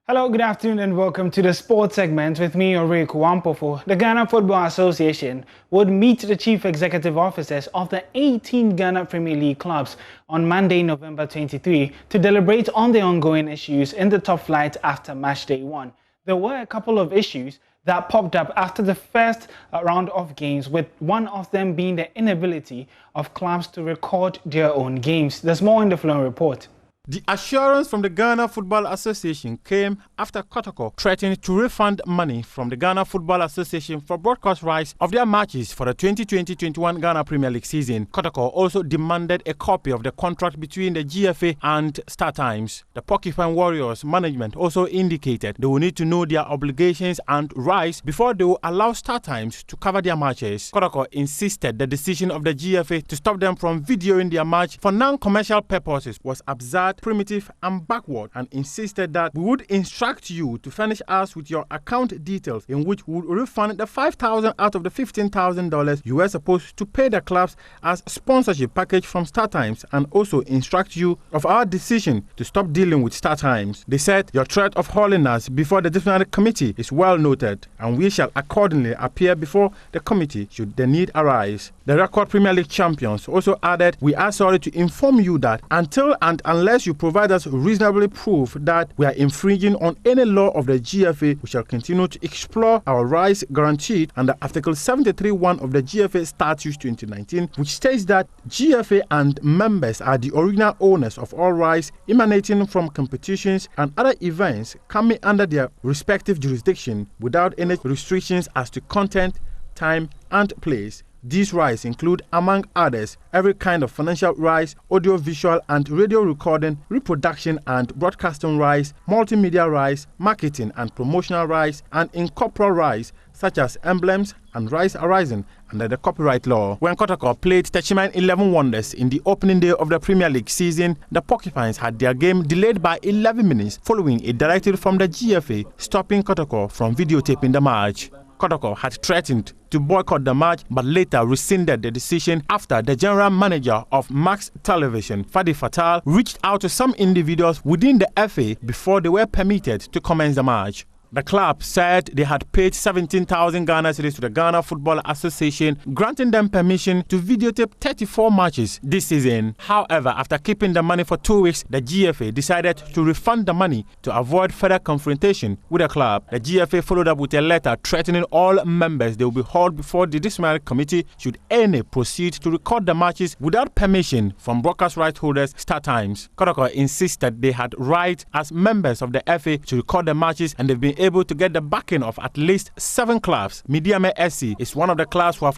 Hello, good afternoon and welcome to the sports segment with me, Ore Kuwampofo. The Ghana Football Association would meet the chief executive officers of the 18 Ghana Premier League clubs on Monday, November 23 to deliberate on the ongoing issues in the top flight after match day 1. There were a couple of issues that popped up after the first round of games, with one of them being the inability of clubs to record their own games. There's more in the following report. The assurance from the Ghana Football Association came after Kotoko threatened to refund money from the Ghana Football Association for broadcast rights of their matches for the 2020-21 Ghana Premier League season. Kotoko also demanded a copy of the contract between the GFA and StarTimes. The Porcupine Warriors management also indicated they will need to know their obligations and rights before they will allow StarTimes to cover their matches. Kotoko insisted the decision of the GFA to stop them from videoing their match for non-commercial purposes was absurd, primitive and backward, and insisted that we would instruct you to furnish us with your account details in which we would refund the $5,000 out of the $15,000 you were supposed to pay the clubs as sponsorship package from StarTimes, and also instruct you of our decision to stop dealing with StarTimes. They said your threat of hauling us before the disciplinary committee is well noted, and we shall accordingly appear before the committee should the need arise. The record Premier League champions also added, we are sorry to inform you that until and unless you provide us reasonably proof that we are infringing on any law of the GFA, we shall continue to explore our rights guaranteed under Article 73(1) of the GFA Statutes 2019, which states that GFA and members are the original owners of all rights emanating from competitions and other events coming under their respective jurisdiction without any restrictions as to content, time and place. These rights include, among others, every kind of financial rights, audio-visual and radio recording, reproduction and broadcasting rights, multimedia rights, marketing and promotional rights, and incorporeal rights such as emblems and rights arising under the copyright law. When Kotoko played Techiman 11 Wonders in the opening day of the Premier League season, the Porcupines had their game delayed by 11 minutes following a directive from the GFA stopping Kotoko from videotaping the match. Kotoko had threatened to boycott the match but later rescinded the decision after the general manager of Max Television, Fadi Fatal, reached out to some individuals within the FA before they were permitted to commence the match. The club said they had paid 17,000 Ghana cedis to the Ghana Football Association, granting them permission to videotape 34 matches this season. However, after keeping the money for 2 weeks, the GFA decided to refund the money to avoid further confrontation with the club. The GFA followed up with a letter threatening all members they will be hauled before the disciplinary committee should any proceed to record the matches without permission from broadcast rights holders StarTimes. Kotoko insisted they had right as members of the FA to record the matches, and they've been able to get the backing of at least 7 clubs. Midiame SC is one of the clubs who have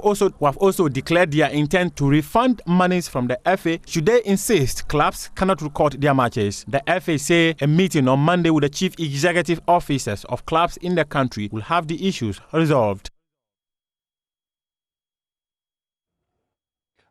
also declared their intent to refund monies from the FA should they insist clubs cannot record their matches. The FA say a meeting on Monday with the chief executive officers of clubs in the country will have the issues resolved.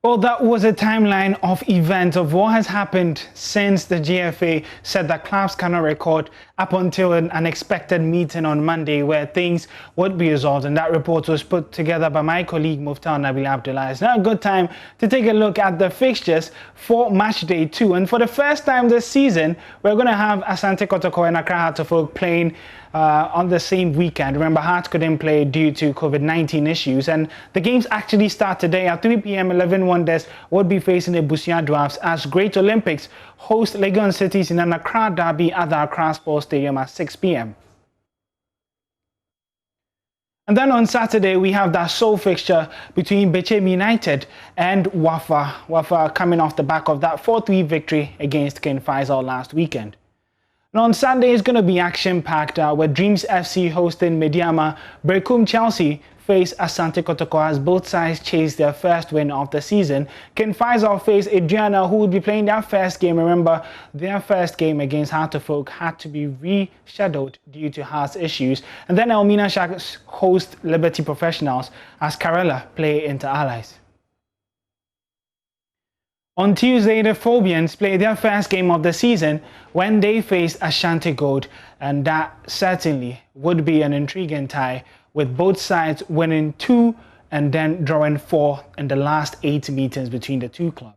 Well, that was a timeline of events of what has happened since the GFA said that clubs cannot record up until an unexpected meeting on Monday where things would be resolved. And that report was put together by my colleague Muftar Nabil Abdullah. It's now a good time to take a look at the fixtures for match day 2. And for the first time this season, we're going to have Asante Kotoko and Accra Hearts of Oak playing on the same weekend. Remember, Hearts couldn't play due to COVID-19 issues, and the games actually start today at 3 p.m. 11 Wonders would be facing the Busia Dwarfs as Great Olympics host Legon Cities in an Accra derby at the Accra Sports Stadium at 6 p.m. And then on Saturday, we have that sole fixture between Bechem United and Wafa. Wafa coming off the back of that 4-3 victory against King Faisal last weekend. And on Sunday, it's going to be action-packed with Dreams FC hosting Mediama. Brekum Chelsea face Asante Kotoko as both sides chase their first win of the season. King Faisal face Adriana, who will be playing their first game. Remember, their first game against Heart of Oak had to be rescheduled due to Hearts issues. And then Elmina Sharks host Liberty Professionals as Karela play Inter Allies. On Tuesday, the Phobians play their first game of the season when they face Ashanti Gold, and that certainly would be an intriguing tie, with both sides winning 2 and then drawing 4 in the last 8 meetings between the two clubs.